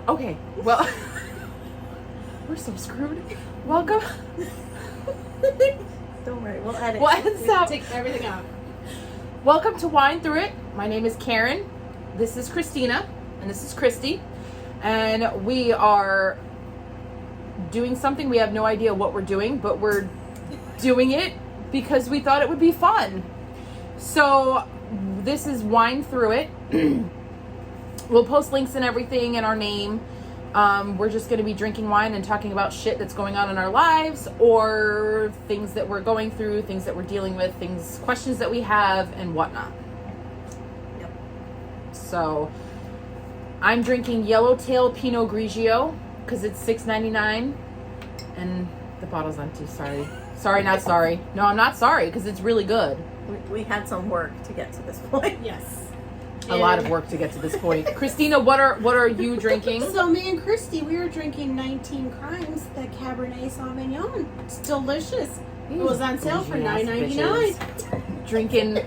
going? Okay. Well, we're so screwed. Welcome. Don't worry, we'll edit. We'll edit this out. Take everything out. Welcome to Wine Thru It. My name is Karen. This is Christina. And this is Kristy. And we are doing something. We have no idea what we're doing, but we're doing it because we thought it would be fun. So this is Wine Thru It. We'll post links and everything and our name. We're just going to be drinking wine and talking about shit that's going on in our lives, or things that we're going through, things that we're dealing with, questions that we have, and whatnot. Yep. So I'm drinking Yellowtail Pinot Grigio because it's $6.99 and the bottle's empty. Sorry, not sorry. No, I'm not sorry because it's really good. We had some work to get to this point. Yes. A lot of work to get to this point. Christina, what are you drinking? So me and Kristy, we were drinking 19 Crimes, the Cabernet Sauvignon. It's delicious. It was on sale for $9.99. Drinking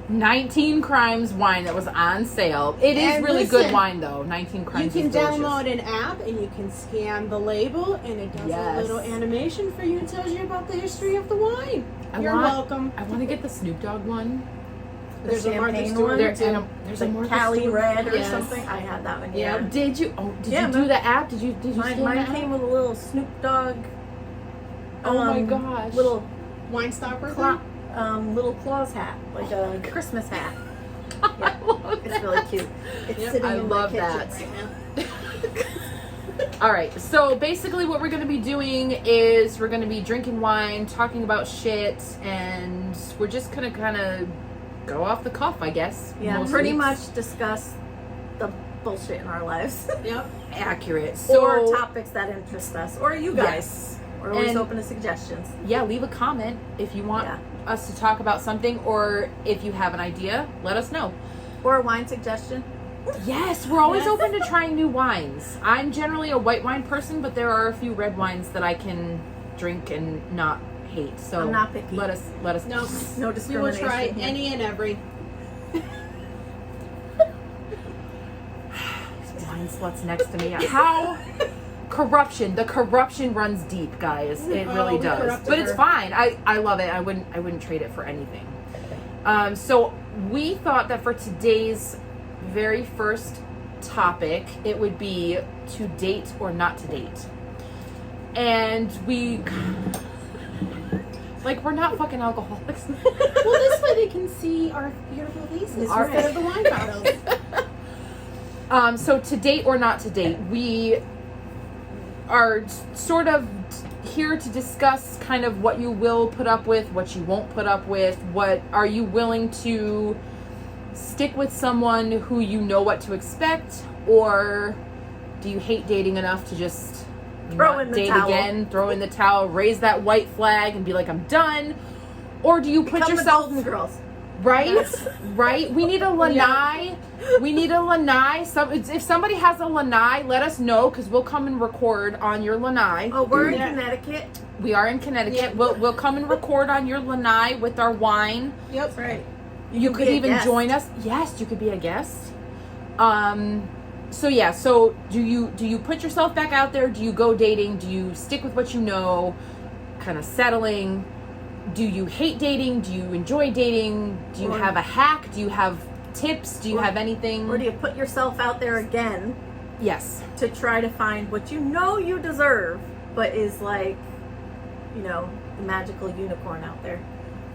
19 Crimes wine that was on sale. It is And really listen, good wine though. 19 Crimes You can is delicious. download an app and you can scan the label and it does Yes. a little animation for you and tells you about the history of the wine. You're welcome. I want to get the Snoop Dogg one. There's a Martha champagne Stewart one? There's too. a Like Martha Cali Stewart. Red or Yes. something. I had that one. Yeah. Yeah. Did you? Oh, did Yeah, you do man. the app? Did you scan Mine the app? came with a little Snoop Dogg. Oh my gosh. Little Wine stopper. little claws hat, like a Christmas hat. I Yeah. love It's that. really cute. It's Yep, sitting I in love my kitchen that. right now. All right, so basically what we're going to be doing is we're going to be drinking wine, talking about shit, and we're just going to kind of go off the cuff, I guess. Yeah, most pretty weeks. much discuss the bullshit in our lives. Yep. Accurate. So, Or topics that interest us. Or you guys. Yes. We're always And- open to suggestions. Yeah, leave a comment if you want Yeah. us to talk about something, or if you have an idea, let us know. Or a wine suggestion. Yes, we're always Yes. open to trying new wines. I'm generally a white wine person, but there are a few red wines that I can drink and not hate. So I'm not picky. let us No. No We will discrimination. try here. any and every. wine sluts next to me. How the corruption runs deep, guys. It really we does. corrupted But it's her. fine. I love it. I wouldn't trade it for anything. So we thought that for today's very first topic, it would be to date or not to date. And we're not fucking alcoholics. Well, this way they can see our beautiful faces Our- instead of the wine bottles. So to date or not to date, we are sort of here to discuss kind of what you will put up with, what you won't put up with, what are you willing to stick with someone who you know what to expect, or do you hate dating enough to just Throw not in the date towel. again, throw in the towel, raise that white flag and be like, I'm done? Or do you put Become yourself... the Golden Girls. Right? Yes. Right? We need a lanai. We need a lanai. If somebody has a lanai, let us know because we'll come and record on your lanai. Oh, we're in Yeah. Connecticut. We are in Connecticut. Yeah. We'll come and record on your lanai with our wine. Yep. That's right. You could be a even guest. join us. Yes, you could be a guest. So yeah, so do you put yourself back out there? Do you go dating? Do you stick with what you know? Kind of settling? Do you hate dating? Do you enjoy dating? Do you Or- have a hack? Do you have tips? Do you Or- have anything? Or do you put yourself out there again Yes. to try to find what you know you deserve, but is like, the magical unicorn out there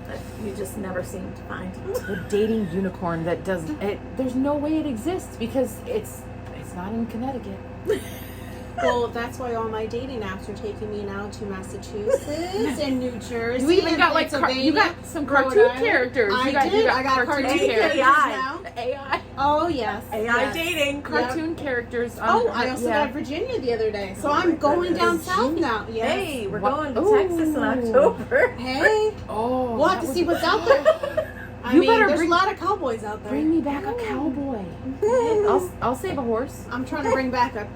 that you just never seem to find? The dating unicorn that doesn't there's no way it exists because it's not in Connecticut. Well, that's why all my dating apps are taking me now to Massachusetts and New Jersey. You even and got you Pennsylvania, got some Rhode cartoon Island. characters. I You got did. I got cartoon characters AI. now. AI Oh yes. AI yes. dating. cartoon characters. Oh, I also got Virginia the other day, so I'm going down south now. Yes. Hey, we're What? going to Ooh. Texas in October. Hey, Oh, we'll have to see what's out there. I You mean, better there's bring- a lot of cowboys out there. Bring me back a cowboy. I'll save a horse. I'm trying to bring back a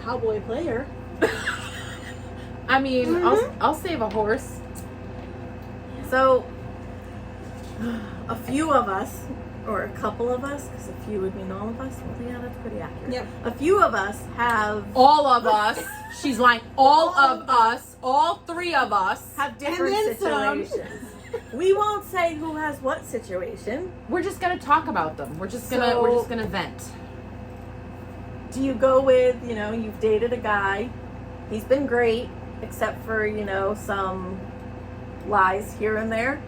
cowboy player. I mean, I'll save a horse. So, a few of us, or a couple of us, because a few would mean all of us. Well, yeah, that's pretty accurate. Yep. A few of us have All of us. She's lying. All of us. All three of us. have different And then some. situations. We won't say who has what situation. We're just gonna talk about them. We're just gonna vent. Do you go with, you've dated a guy, he's been great, except for, some lies here and there,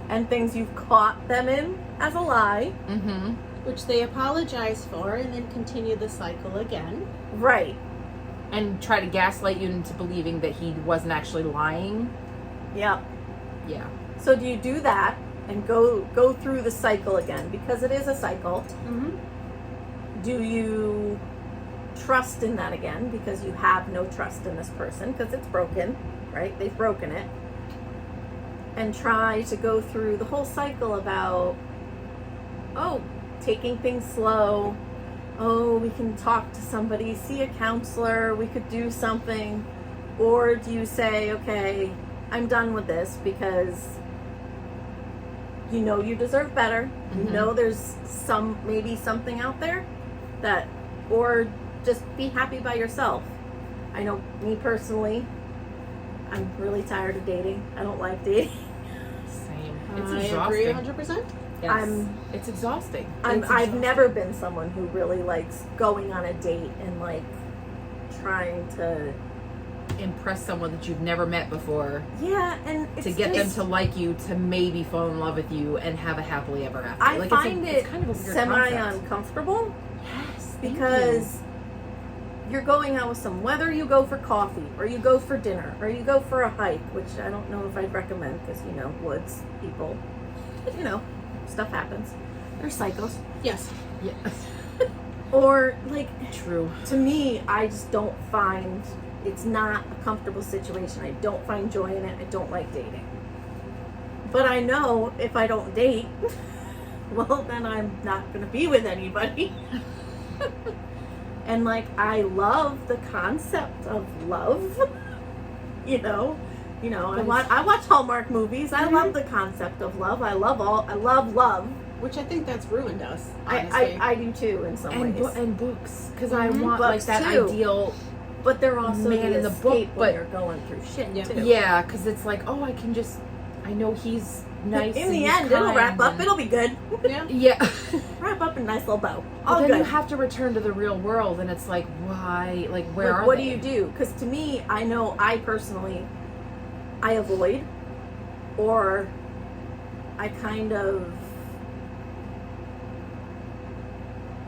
and things you've caught them in as a lie. Mm-hmm. Which they apologize for and then continue the cycle again. Right. And try to gaslight you into believing that he wasn't actually lying. Yep. Yeah. So do you do that and go through the cycle again? Because it is a cycle. Do you trust in that again because you have no trust in this person because it's broken, right? They've broken it. And try to go through the whole cycle about, taking things slow. We can talk to somebody, see a counselor, we could do something. Or do you say, okay, I'm done with this because you deserve better. There's maybe something out there that, or just be happy by yourself. I know me personally, I'm really tired of dating. I don't like dating. Same. It's I exhausting. agree 100%. Yes. It's exhausting. I've never been someone who really likes going on a date and like trying to impress someone that you've never met before. Yeah, and it's to get them to like you, to maybe fall in love with you and have a happily ever after. I find it's it kind of a weird semi concept. uncomfortable. Yes, Because you're going out with someone, whether you go for coffee or you go for dinner or you go for a hike, which I don't know if I'd recommend because woods, people, stuff happens. There's cycles. Yes. Yes. Or True. to me, I just don't find, it's not a comfortable situation. I don't find joy in it. I don't like dating. But I know if I don't date, well, then I'm not going to be with anybody. And I love the concept of love. I watch Hallmark movies. I love the concept of love. I love love. Which I think that's ruined us, honestly. I do too in some ways. And books, because I want Books that too. ideal. But they're also man the in the escape book, when but- you're going through shit too. Yeah, because it's like, I know he's nice. In and the he's end, it'll kind wrap up. and- It'll be good. Yeah. Yeah. Wrap up in a nice little bow. But All then good. you have to return to the real world, and it's like, why? Where are What they? do you do? Because to me, I know I personally, I avoid, or I kind of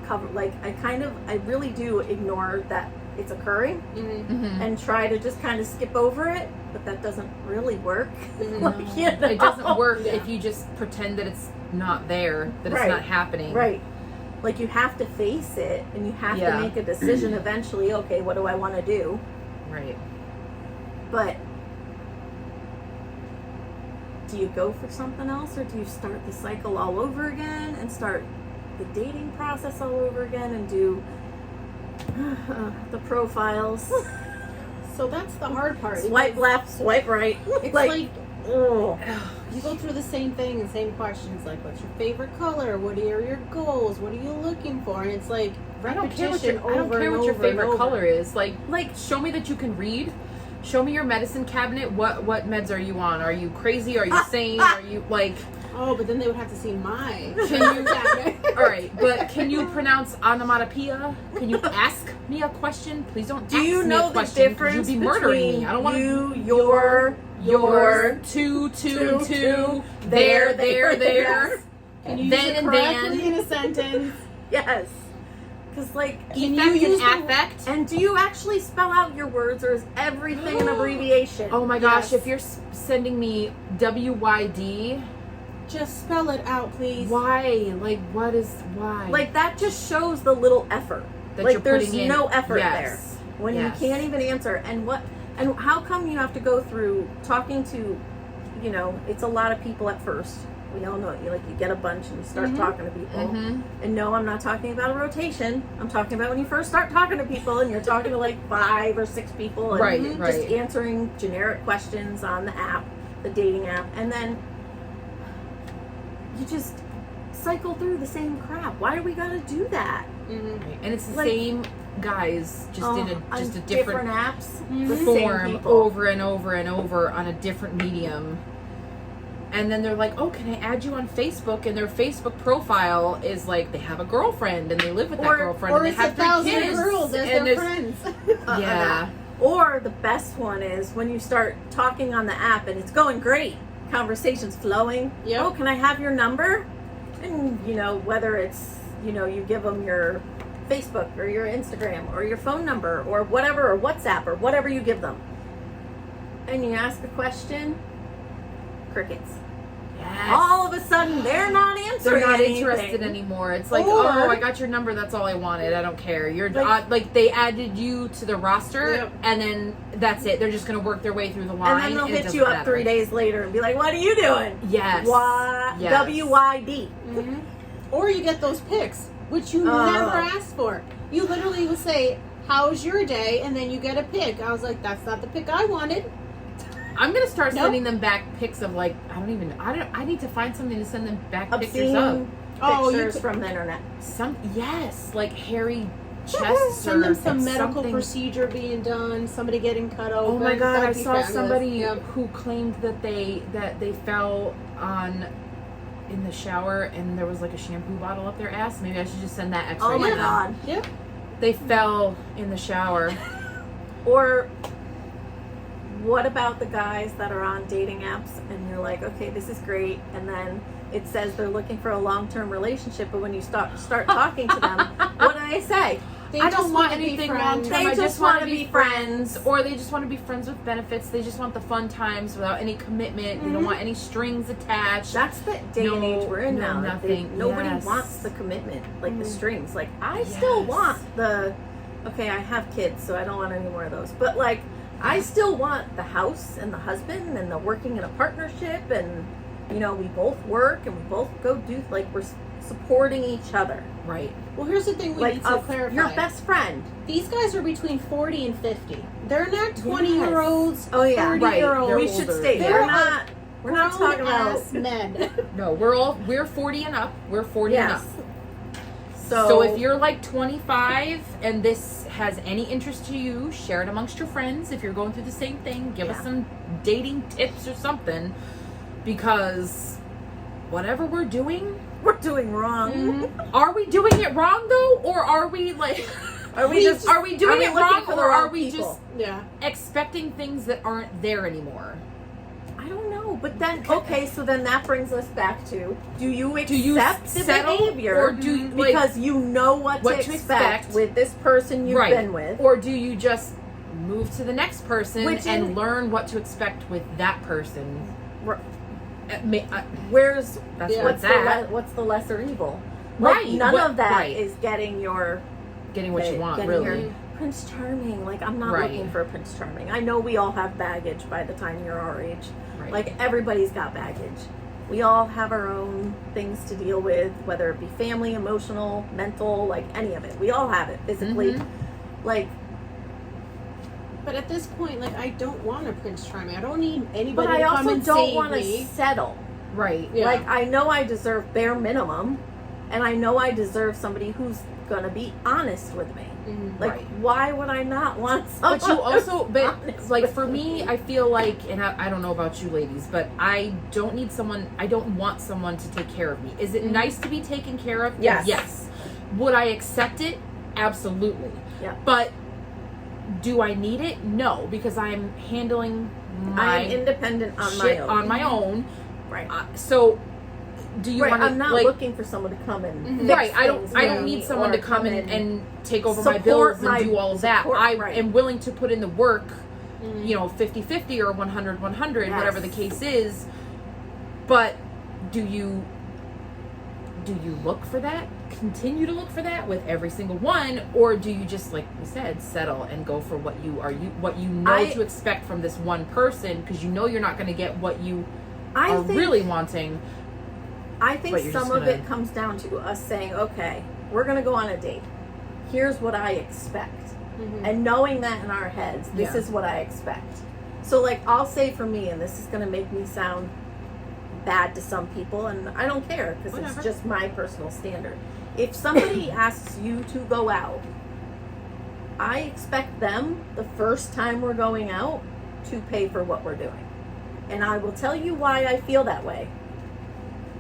cover, I really do ignore that it's occurring Mhm. and try to just kind of skip over it, but that doesn't really work. It doesn't work Yeah. if you just pretend that it's not there, that it's Right. not happening. Right. You have to face it and you have Yeah. to make a decision eventually, okay, what do I want to do? Right. But do you go for something else, or do you start the cycle all over again and start the dating process all over again and do the profiles? So that's the hard part. Swipe left, swipe right. It's like oh. you go through the same thing and same questions, like what's your favorite color? What are your goals? What are you looking for? And it's like I don't care repetition what your over and your over and favorite over. color is. Show me that you can read. Show me your medicine cabinet. What meds are you on? Are you crazy? Are you sane? Are you Oh, but then they would have to see my Can you? All right, but can you pronounce onomatopoeia? Can you ask me a question? Please don't. Do you ask me know a the question, 'cause difference you'd be murdering between me. I don't want you, your, two, two, there. Can you Then use it and correctly then. in a sentence? Yes. Because Can you Effect use and the- affect? and do you actually spell out your words, or is everything an abbreviation? Oh my gosh! Yes. If you're sending me WYD, Just spell it out, please. why? What is why? That just shows the little effort. That you're There's putting in. no effort Yes. there when Yes. you can't even answer. And how come you have to go through talking to, it's a lot of people at first. We all know it. You get a bunch and you start talking to people. Mhm. And no, I'm not talking about a rotation. I'm talking about when you first start talking to people and you're talking to 5 or 6 people and Right, just right. answering generic questions on the app, the dating app, and then you just cycle through the same crap. Why do we gotta do that? Right. And it's the Like- same guys, just in on a different apps, the same form, people. over and over and over on a different medium. And then they're like, "Oh, can I add you on Facebook?" And their Facebook profile is like they have a girlfriend and they live with that girlfriend Or and they it's have 3 1,000 kids. girls as and their there's- friends. Yeah. Or the best one is when you start talking on the app and it's going great, conversation's flowing. Yep. Oh, can I have your number? And whether it's you give them your Facebook or your Instagram or your phone number or whatever, or WhatsApp or whatever you give them, and you ask a question, crickets. Yes. All of a sudden, they're not answering. They're not anything. interested anymore. It's like, Or- oh, I got your number. That's all I wanted. I don't care. You're Like- they added you to the roster, Yep. and then that's it. They're just gonna work their way through the line. And then they'll it hit doesn't you up matter. 3 days later and be like, "What are you doing?" Yes. Why? Yes. WYD. Mhm. Or you get those pics, which you Oh. never asked for. You literally will say, "How's your day?" and then you get a pic. I was like, "That's not the pic I wanted." I'm gonna start Nope. sending them back pics of like I need to find something to send them back pictures of. Obscene Oh, you pictures could- from the internet. Like hairy chests Send them or some medical something. procedure being done, somebody getting cut open. Oh my god! That'd I be saw fabulous. somebody Yep. who claimed that they fell on in the shower and there was like a shampoo bottle up their ass. Maybe I should just send that X-ray. Oh my to them. god. Yep. They fell in the shower. Or what about the guys that are on dating apps and you're like, okay, this is great, and then it says they're looking for a long-term relationship, but when you start talking to them, what do they say? They I just don't want wanna be anything long friends. term. They I just want to wanna be be friends, friends. or they just want to be friends with benefits. They just want the fun times without any commitment. They don't want any strings attached. That's the day and age we're in no, now. nothing. Nobody Yes. wants the commitment, like the Mhm. strings. Like, I still Yes. want the, okay, I have kids, so I don't want any more of those. But, like, I still want the house and the husband and the working in a partnership, and, we both work and we both go do, like, we're supporting each other. Right. Well, here's the thing we Like, need to clarify. your best friend. These guys are between 40 and 50. They're not 20-year-olds, Oh, yeah. 30-year-olds. They're We should older. state, They're we're not talking about, grown-ass men. No, we're 40 and up. We're 40 and up. yes. So if you're like 25 and this has any interest to you, share it amongst your friends. If you're going through the same thing, give us Yeah. some dating tips or something, because whatever we're doing, we're doing wrong. are we doing it wrong though, or are we like are we doing it looking wrong, for the or are wrong we people? just Yeah. expecting things that aren't there anymore? I don't know, but then okay, so then that brings us back to: do you accept you the settle, behavior, or do you, like, because you know what to expect with this person you've right, been with, or do you just move to the next person Which and in- learn what to expect with that person? R- That's where's where what's it's at. what's the lesser evil? Like, Right. none What- of that right. is getting your Getting what you want, getting really. your Prince Charming. Like, I'm not Right. looking for a Prince Charming. I know we all have baggage by the time you're our age. Right. Like, everybody's got baggage. We all have our own things to deal with, whether it be family, emotional, mental, like any of it. We all have it physically. Mhm. Like, But at this point, like, I don't want a Prince Charming. I don't need anybody but I to come also and don't save want to me. settle. Right. Yeah. Like, I know I deserve bare minimum, and I know I deserve somebody who's gonna be honest with me. Mhm. Like, Right. why would I not want someone? But you also, who's but honest like with for me, I feel like, and I don't know about you ladies, but I don't want someone to take care of me. Is it nice to be taken care of? Yes. Yes. Would I accept it? Absolutely. Yeah. But do I need it? No, because I'm handling my I'm independent on my shit own. on my own. Right. So, do you Right, want to? I'm not like, looking for someone to come and Mhm. fix right. I things don't for need me someone or to come in and take over my support bills and my- do all of that. support- I right. am willing to put in the work, Mhm. 50-50 or 100-100, Yes. whatever the case is. But do you look for that? Continue to look for that with every single one, or do you just, like we said, settle and go for what you know to expect from this one person, because you're not going to get what you I are think, really wanting. I think but you're some just of gonna- it comes down to us saying, okay, we're going to go on a date. Here's what I expect. Mhm. And knowing that in our heads, this Yeah. is what I expect. So, like, I'll say for me, and this is going to make me sound bad to some people, and I don't care because Whatever. it's just my personal standard. If somebody asks you to go out, I expect them the first time we're going out to pay for what we're doing. And I will tell you why I feel that way.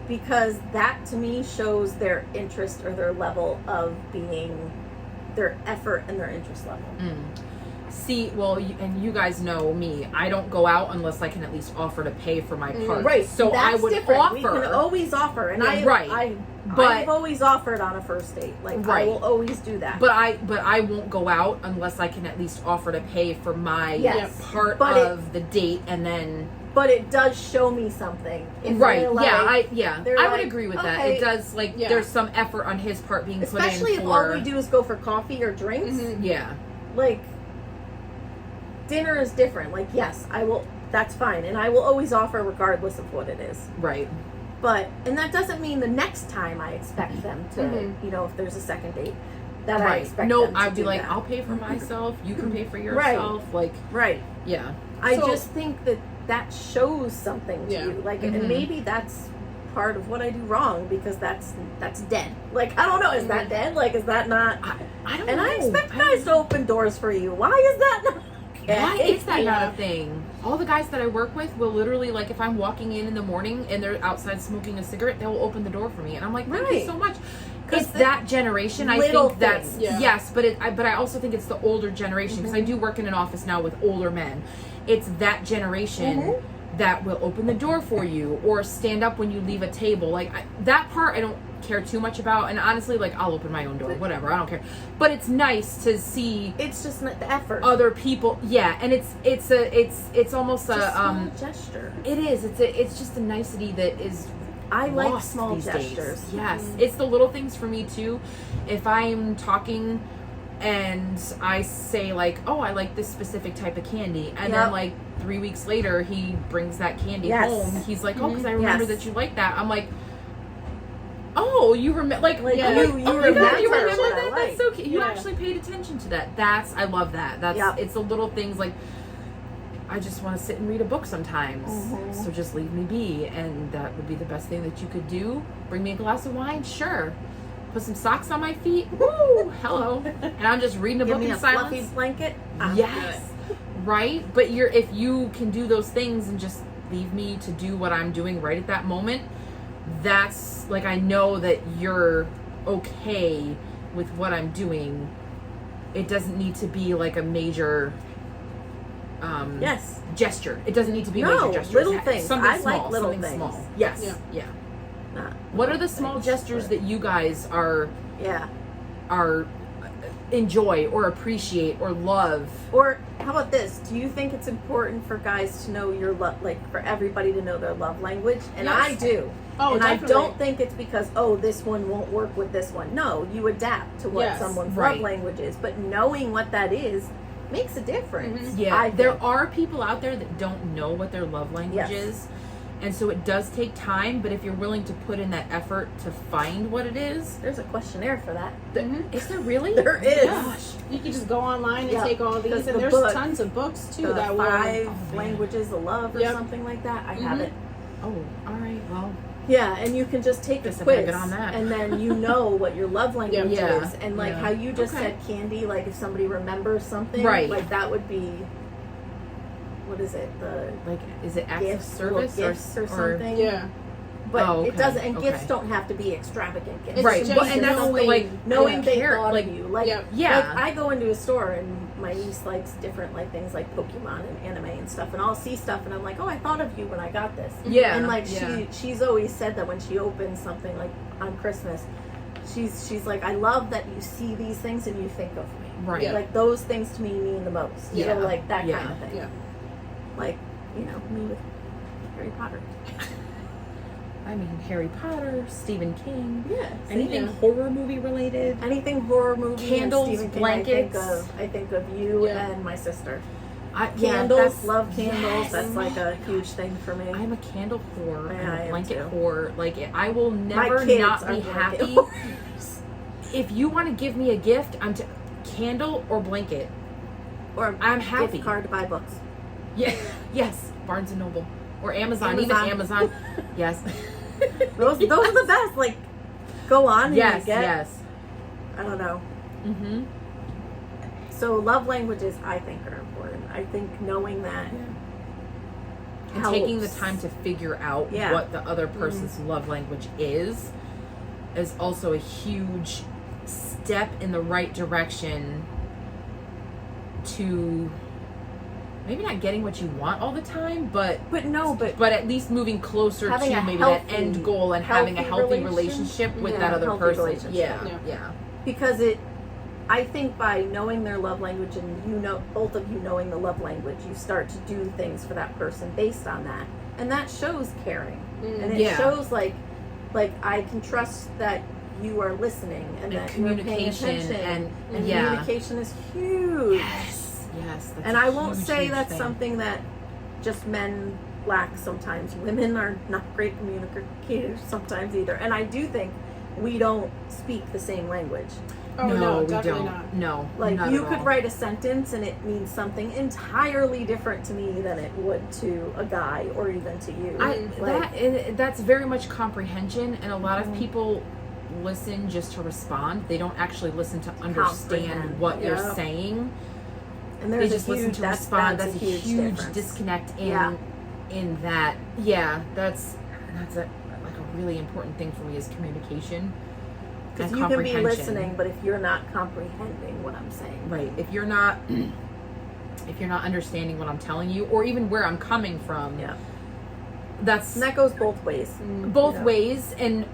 Because that to me shows their interest or their level of being, their effort and their interest level. See, well, and you guys know me. I don't go out unless I can at least offer to pay for my part. Right. So that's I would different. offer. We can always offer, and But- I've always offered on a first date. Like I will always do that. But I won't go out unless I can at least offer to pay for my Yes. part But of the date, and then But it does show me something. If right. they're like, they're I would like, agree with that. okay. It does there's some effort on his part being put in. Especially if for, all we do is go for coffee or drinks. Yeah. Like dinner is different. Like yes, I will. That's fine, and I will always offer regardless of what it is. Right. But and that doesn't mean the next time I expect them to. You know, if there's a second date, that I expect. No, them to I'd be do like, that. I'll pay for myself. You can pay for yourself. Like, Right. yeah. I So- just think that shows something to you. Like, and maybe that's part of what I do wrong because that's dead. Like, I don't know. Is that dead? Like, is that not? I don't And know. I expect guys to open doors for you. Why is that not? Why is that Yeah. not a thing? All the guys that I work with will literally, like, if I'm walking in the morning and they're outside smoking a cigarette, they'll open the door for me, and I'm like, thank you Right. so much. 'Cause It's the that generation. I little think that's things. Yeah. yes, but I also think it's the older generation because I do work in an office now with older men. It's that generation that will open the door for you or stand up when you leave a table. Like that part, I don't care too much about. And honestly, like I'll open my own door, whatever. I don't care. But it's nice to see It's just not the effort. other people. Yeah, and it's almost Just a small gesture. It is. It's just a nicety that is. I like lost small these gestures. days. Yes, it's the little things for me too. If I'm talking and I say like, "Oh, I like this specific type of candy," and then like 3 weeks later he brings that candy Yes. home. He's like, "Oh, because I remember Yes. that you like that." I'm like, "Oh, you remember? Like, Like, oh, you my- oh my God, remember you remember what I that? like. That's so cute. You Yeah. actually paid attention to that. I love that. That's it's the little things like." I just want to sit and read a book sometimes. So just leave me be. And that would be the best thing that you could do. Bring me a glass of wine? Sure. Put some socks on my feet? Woo! Hello. And I'm just reading a Give book me in a fluffy silence. blanket. I'm Yes. Right? But if you can do those things and just leave me to do what I'm doing right at that moment, that's like I know that you're okay with what I'm doing. It doesn't need to be like a major Yes. gesture. It doesn't need to be a No, major gesture. little It's things. something I like small, little something things. small. Yes. Yeah. Yeah. Not What are little the small things, gestures but- that you guys are Yeah. enjoy or appreciate or love? Or how about this? Do you think it's important for guys to know your love, like for everybody to know their love language? And Yes. I do. Oh, and definitely. I don't think it's because, oh, this one won't work with this one. No, you adapt to what Yes. someone's Right. love language is. But knowing what that is makes a difference. Yeah, I there think. are people out there that don't know what their love language Yes. is. And so it does take time, but if you're willing to put in that effort to find what it is, There's a questionnaire for that. is there really? There is. Gosh. You can just go online and Yeah, take all because these, and the there's book- tons of books too The that will. 5 Oh, man. languages of love or Yep. something like that. I have it. Oh, all right. Well, Yeah, and you can just take a Guess I better quiz, get on that. and then you know what your love language Yeah. is, and like Yeah. how you just Okay. said candy. Like if somebody remembers something, Right. Like that would be, what is it? The like, is it acts of gifts, little service gifts or something. Yeah. But Oh, it okay, doesn't. And okay. gifts don't have to be extravagant gifts. It's right? just Well, and that's knowing- like Knowing they care- thought like, of you, like Yep. Yeah. Like I go into a store and my niece likes different like things like Pokemon and anime and stuff, and I'll see stuff and I'm like, oh, I thought of you when I got this. Yeah, And like yeah. she's always said that when she opens something like on Christmas, she's like, I love that you see these things and you think of me. right. Yeah. Like those things to me mean the most. Yeah. So like that Yeah. kind of thing. Yeah. Like, you know, me with Harry Potter. I mean, Harry Potter, Stephen King, Yeah. anything Yeah. horror movie related. Anything horror movie, Candles, and Stephen King, blankets. I think of you Yeah. and my sister. Yeah, Candles, that's- love candles. yes. That's like a huge thing for me. I'm a candle whore. Yeah, I'm I a am blanket too. whore. Like I will My never kids not are be blanket happy. whores. If you want to give me a gift, candle or blanket. Or I'm happy. gift card to buy books. Yeah. Yes. Barnes and Noble. or Amazon. Even Amazon. Yes. Those are the best. Like, go on and Yes, you get, yes. I don't know. Mm-hmm. So love languages, I think, are important. I think knowing that And helps. taking the time to figure out what the other person's love language is also a huge step in the right direction to maybe not getting what you want all the time, but at least moving closer to maybe that end goal and having a healthy relationship with that other person. Yeah. Because I think by knowing their love language and both of you knowing the love language, you start to do things for that person based on that. And that shows caring. And it shows like I can trust that you are listening and that communication you're paying attention. And communication is huge. Yes. That's and I won't say that's thing. Something that just men lack sometimes. Women are not great communicators sometimes either. And I do think we don't speak the same language. Oh, no, we definitely don't. not. No, like not you at could all. write a sentence and it means something entirely different to me than it would to a guy or even to you. That's very much comprehension, and a lot of people listen just to respond. They don't actually listen to understand what you're saying. And they just listen to respond. That's a huge difference. Disconnect in that. Yeah, that's a really important thing for me is communication. Because you can be listening, but if you're not comprehending what I'm saying, right? If you're not understanding what I'm telling you, or even where I'm coming from, and that goes both ways. Both ways, and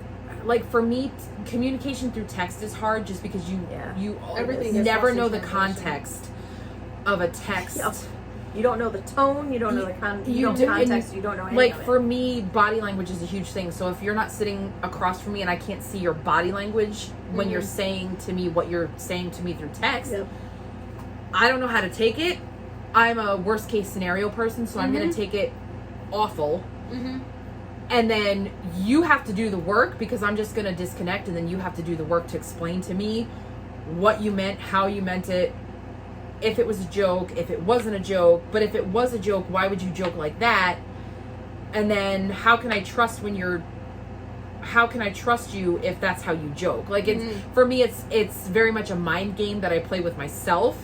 like for me, communication through text is hard, just because you never know the context of a text. Yep. You don't know the tone. You don't know the context. You don't know anything. Like for me, body language is a huge thing. So if you're not sitting across from me and I can't see your body language when you're saying to me what you're saying to me through text, I don't know how to take it. I'm a worst case scenario person, so I'm going to take it awful. And then you have to do the work, because I'm just going to disconnect, and then you have to do the work to explain to me what you meant, how you meant it. If it was a joke, if it wasn't a joke, but if it was a joke, why would you joke like that? And then how can I trust you if that's how you joke? Like it's for me, it's very much a mind game that I play with myself,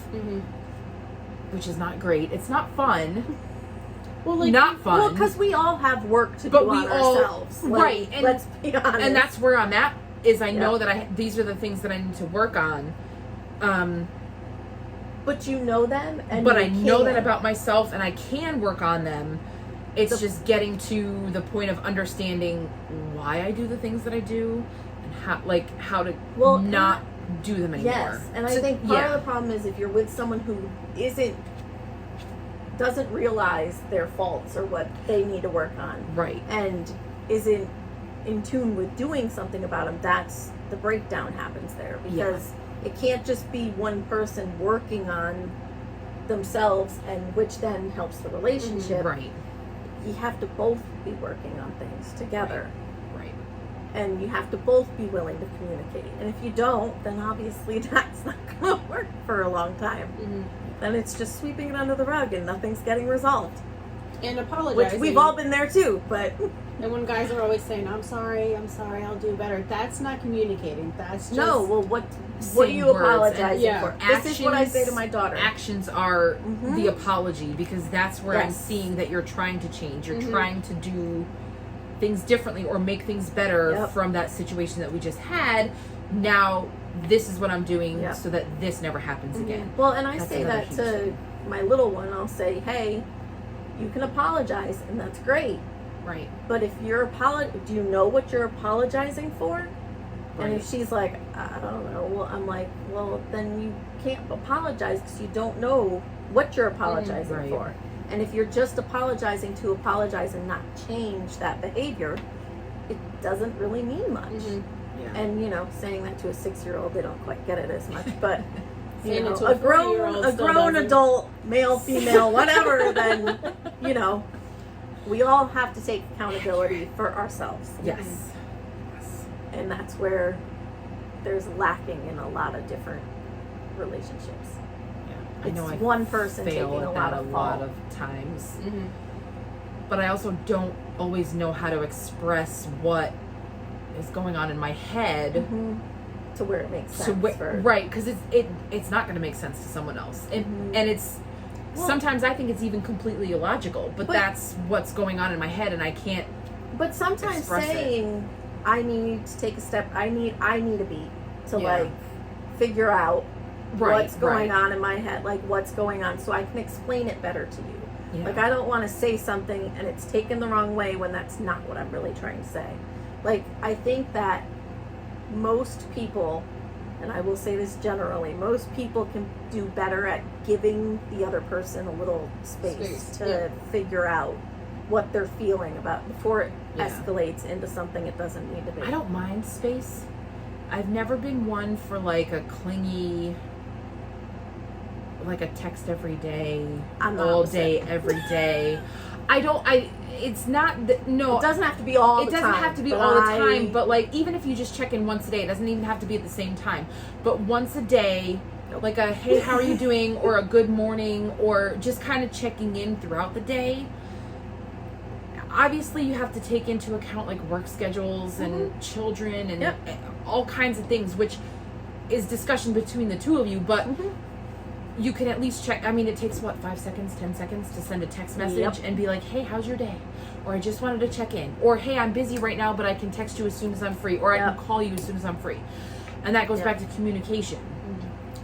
which is not great. It's not fun. Well, like, not fun. Well, because we all have work to do on ourselves, right? And let's be honest. And that's where I'm at. Is I know that these are the things that I need to work on. But you know them, but I know that about myself, and I can work on them. It's just getting to the point of understanding why I do the things that I do, and how to not do them anymore. Yes, and I think part of the problem is if you're with someone who doesn't realize their faults or what they need to work on, right, and isn't in tune with doing something about them, that's the breakdown happens there, because it can't just be one person working on themselves, and which then helps the relationship. Right. You have to both be working on things together. Right. And you have to both be willing to communicate. And if you don't, then obviously that's not going to work for a long time. Then it's just sweeping it under the rug and nothing's getting resolved. And apologizing. Which we've all been there too, but... And when guys are always saying, I'm sorry, I'll do better. That's not communicating. That's just... No, well, what are you apologizing for? Actions, this is what I say to my daughter. Actions are the apology, because that's where I'm seeing that you're trying to change. You're trying to do things differently or make things better from that situation that we just had. Now, this is what I'm doing so that this never happens again. Well, and I that's say that to my little one. I'll say, hey, you can apologize, and that's great. Right. But if you're do you know what you're apologizing for? Right. And if she's like, I don't know, well, I'm like, well, then you can't apologize because you don't know what you're apologizing for. And if you're just apologizing to apologize and not change that behavior, it doesn't really mean much. Yeah. And, saying that to a 6-year-old, they don't quite get it as much. But, to a grown adult, male, female, whatever, then, we all have to take accountability for ourselves. Yes. And that's where there's lacking in a lot of different relationships. Yeah. I know It's I one person taking a lot of times. but I also don't always know how to express what is going on in my head to where it makes sense. Right, because it's not going to make sense to someone else, and it's sometimes I think it's even completely illogical, but that's what's going on in my head, and I can't. But sometimes saying, I need to take a step, I need a beat to like figure out what's going on in my head, like what's going on, so I can explain it better to you. Like, I don't want to say something and it's taken the wrong way when that's not what I'm really trying to say. Like, I think that most people, and I will say this generally, most people can do better at giving the other person a little space to figure out what they're feeling about before it escalates into something it doesn't need to be. I don't mind space. I've never been one for like a clingy, like a text every day, all day, every day. It's not, no. It doesn't have to be all the time. It doesn't have to be all the time, but like, even if you just check in once a day, it doesn't even have to be at the same time. But once a day, like a, hey, how are you doing? Or a good morning, or just kind of checking in throughout the day. Obviously, you have to take into account like work schedules and children and all kinds of things, which is discussion between the two of you, but you can at least check. I mean, it takes 5 seconds, 10 seconds to send a text message and be like, hey, how's your day? Or I just wanted to check in. Or, hey, I'm busy right now, but I can text you as soon as I'm free. Or I can call you as soon as I'm free. And that goes back to communication.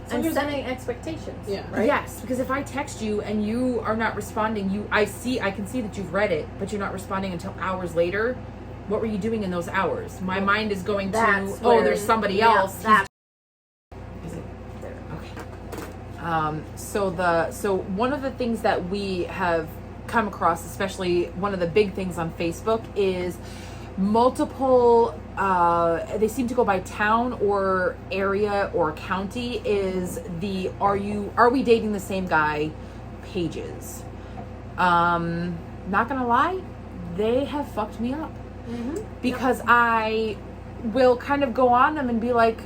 So and setting expectations. Right? Yes, because if I text you and you are not responding, I can see that you've read it, but you're not responding until hours later. What were you doing in those hours? My mind is going to, there's somebody else. So one of the things that we have come across, especially one of the big things on Facebook, is multiple, they seem to go by town or area or county, is the are we dating the same guy pages. Not gonna lie, they have fucked me up. Because I will kind of go on them and be like,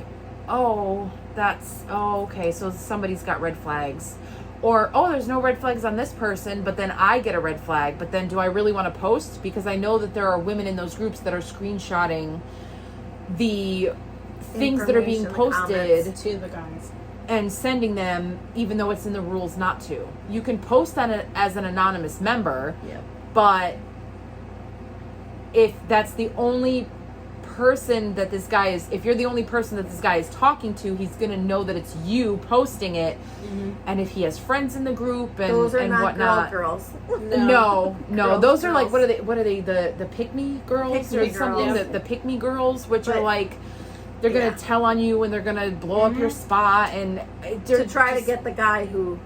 okay, so somebody's got red flags. Or, there's no red flags on this person, but then I get a red flag. But then do I really want to post? Because I know that there are women in those groups that are screenshotting the things that are being posted to the guys and sending them, even though it's in the rules not to. You can post that as an anonymous member, but if that's the only person that this guy is, if you're the only person that this guy is talking to, he's gonna know that it's you posting it. And if he has friends in the group and those are and not whatnot, girls. no, those are like, what are they the pick me girls or something? The pick me girls, which are like, they're gonna tell on you and they're gonna blow up your spot and to try to get the guy who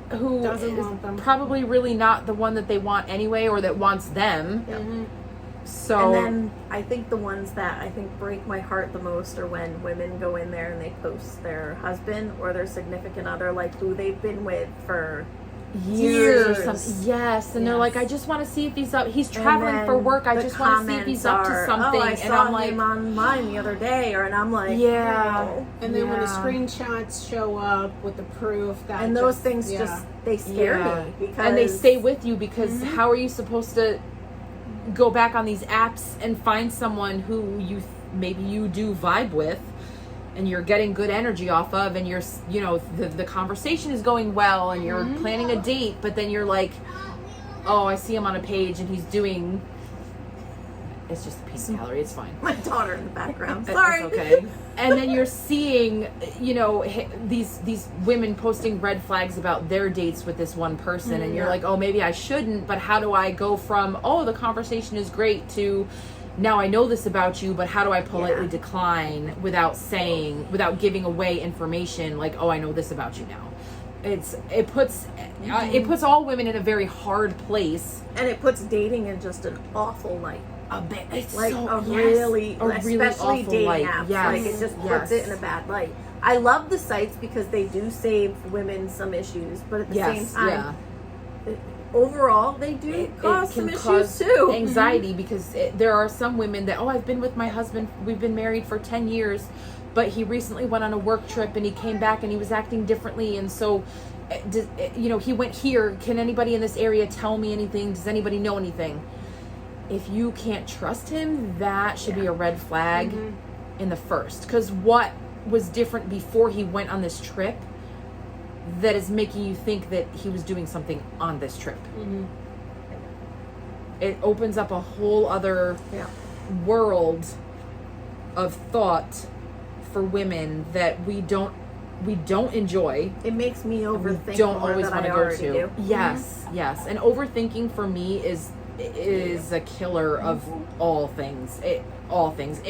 doesn't want them, probably really not the one that they want anyway, or that wants them. So, and then I think the ones that I think break my heart the most are when women go in there and they post their husband or their significant other, like who they've been with for years or something. Yes, and they're like, I just want to see if he's traveling for work. I just want to see if he's up to something. I saw him online the other day, and I'm like, And then when the screenshots show up with the proof, that and those things just they scare me because and they stay with you because how are you supposed to go back on these apps and find someone who maybe you do vibe with and you're getting good energy off of, and you're, the conversation is going well and you're planning a date, but then you're like, I see him on a page and he's doing, it's just a peanut gallery, it's fine. My daughter in the background, sorry. It's okay. And then you're seeing, these women posting red flags about their dates with this one person, and you're like, maybe I shouldn't, but how do I go from, the conversation is great, to, now I know this about you, but how do I politely decline without giving away information like, I know this about you now. It puts all women in a very hard place, and it puts dating in just an awful light. A bit, it's like so, really especially awful dating light. apps. Yes. Like it just puts it in a bad light. I love the sites because they do save women some issues, but at the same time, overall they do cause some issues too. Anxiety because there are some women that I've been with my husband, we've been married for 10 years, but he recently went on a work trip and he came back and he was acting differently, and so he went here. Can anybody in this area tell me anything? Does anybody know anything? If you can't trust him, that should be a red flag in the first. Because what was different before he went on this trip that is making you think that he was doing something on this trip? It opens up a whole other world of thought for women that we don't enjoy. It makes me overthink. Don't more always than want to I go already to. do. Yes. And overthinking for me is a killer of all things. It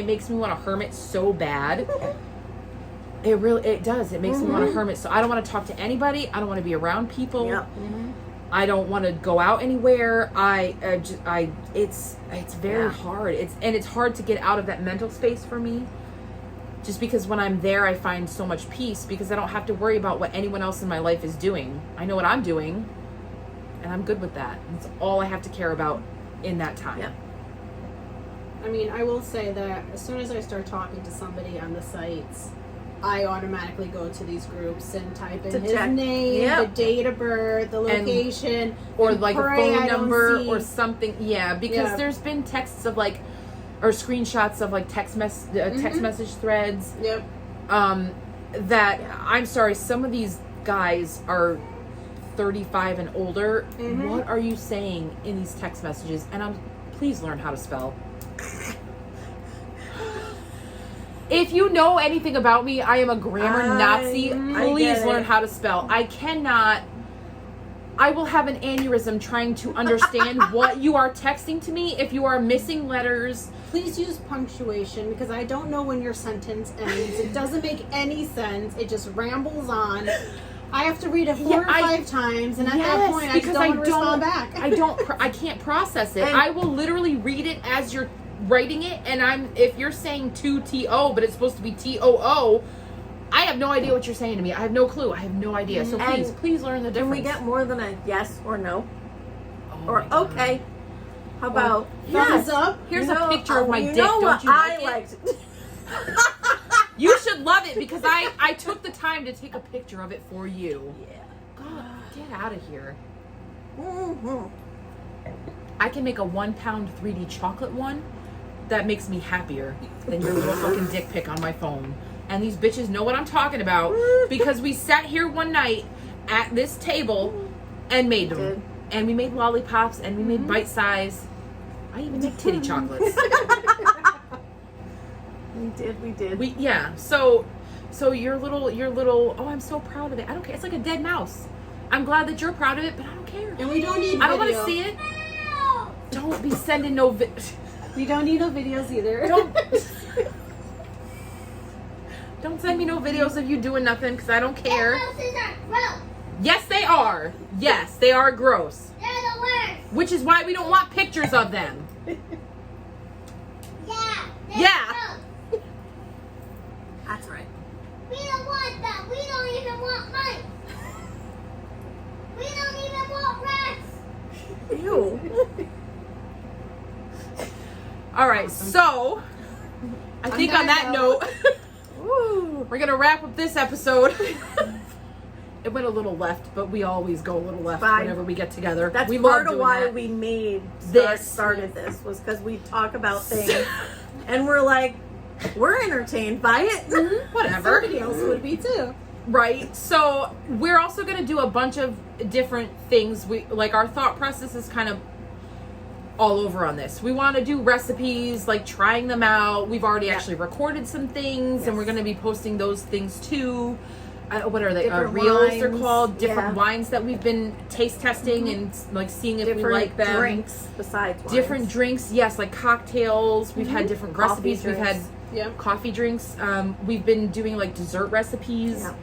makes me want to hermit so bad. It does. It makes me want to hermit. So I don't want to talk to anybody. I don't want to be around people. Yep. I don't want to go out anywhere. It's very hard. It's hard to get out of that mental space for me. Just because when I'm there, I find so much peace because I don't have to worry about what anyone else in my life is doing. I know what I'm doing, and I'm good with that. It's all I have to care about in that time. Yeah. I mean, I will say that as soon as I start talking to somebody on the sites, I automatically go to these groups and type in his name, the date of birth, the location, or and like a pray phone I don't number see- or something. Yeah, because there's been texts of like, or screenshots of like text message threads. Yep. That I'm sorry, some of these guys are 35 and older. What are you saying in these text messages? And please learn how to spell. If you know anything about me, I am a grammar Nazi. Please learn how to spell. I will have an aneurysm trying to understand what you are texting to me if you are missing letters. Please use punctuation because I don't know when your sentence ends. It doesn't make any sense. It just rambles on. I have to read it 4 or 5 times, and at that point, I just don't want to respond back. I can't process it. I will literally read it as you're writing it, and if you're saying 2TO, but it's supposed to be TOO, I have no idea what you're saying to me. I have no clue. I have no idea. So please learn the difference. Can we get more than a yes or no? Or okay. How about thumbs up? Here's a picture of my dick. Don't you like liked it? You should love it because I took the time to take a picture of it for you. Yeah. God, get out of here. Mm-hmm. I can make a 1 pound 3D chocolate one that makes me happier than your little fucking dick pic on my phone. And these bitches know what I'm talking about because we sat here one night at this table and made them. And we made lollipops and we made bite size. I even make titty chocolates. We did. So your little, oh, I'm so proud of it. I don't care. It's like a dead mouse. I'm glad that you're proud of it, but I don't care. And we don't need I don't want to see it. Don't be sending no We don't need no videos either. Don't send me no videos of you doing nothing because I don't care. Houses are gross. Yes, they are. Yes, they are gross. They're the worst. Which is why we don't want pictures of them. Yeah. Yeah. Gross. That's right. We don't want that. We don't even want mice. We don't even want rats. Ew. All right, so I think on that note, we're going to wrap up this episode. It went a little left, but we always go a little left whenever we get together. That's we part love of why that. we started this was because we talk about things and we're like, we're entertained by it. Whatever. Somebody else would be too. Right. So we're also going to do a bunch of different things. Our thought process is kind of all over on this. We want to do recipes, like trying them out. We've already actually recorded some things, and we're going to be posting those things too. What are they? Reels they're called. Different wines that we've been taste testing and like seeing if we like them. Different drinks besides wines. Different drinks, yes, like cocktails. We've had different Coffee recipes. drinks. We've had coffee drinks. We've been doing like dessert recipes. Yeah.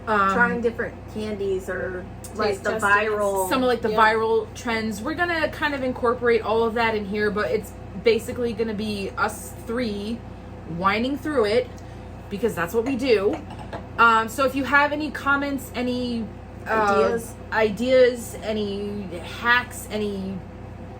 Trying different candies or like the testing. viral. Some of like the viral trends. We're gonna kind of incorporate all of that in here, but it's basically gonna be us three whining through it because that's what we do. So if you have any comments, any ideas, any hacks, any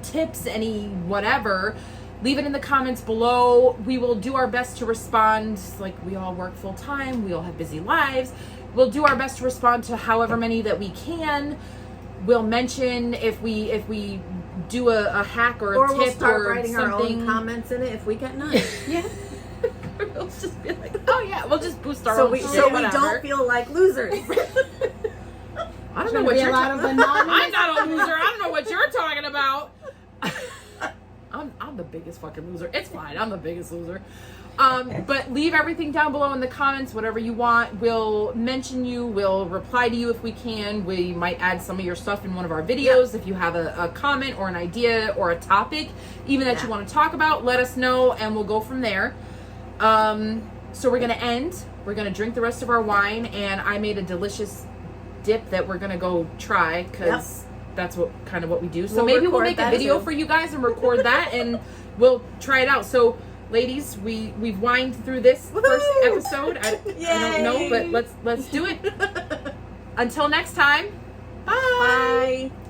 tips, any whatever, leave it in the comments below. We will do our best to respond. Like, we all work full time. We all have busy lives. We'll do our best to respond to however many that we can. We'll mention if we do a hack or a tip we'll start or writing something. our own comments in it if we get none. Yeah. We'll just be like, oh yeah, we'll just boost our So own we shit, so we whatever. don't feel like losers. I don't know what you're talking about. about. I'm not a loser. I don't know what you're talking about. I'm the biggest fucking loser. It's fine. I'm the biggest loser. But leave everything down below in the comments, whatever you want. We'll mention you. We'll reply to you if we can. We might add some of your stuff in one of our videos. If you have a comment or an idea or a topic, even that you want to talk about, let us know and we'll go from there. So we're going to end. We're going to drink the rest of our wine, and I made a delicious dip that we're going to go try because that's what we do. So maybe we'll make a video for you guys and record that and we'll try it out. So ladies, we've wined through this first episode. I don't know, but let's do it. Until next time. Bye. Bye.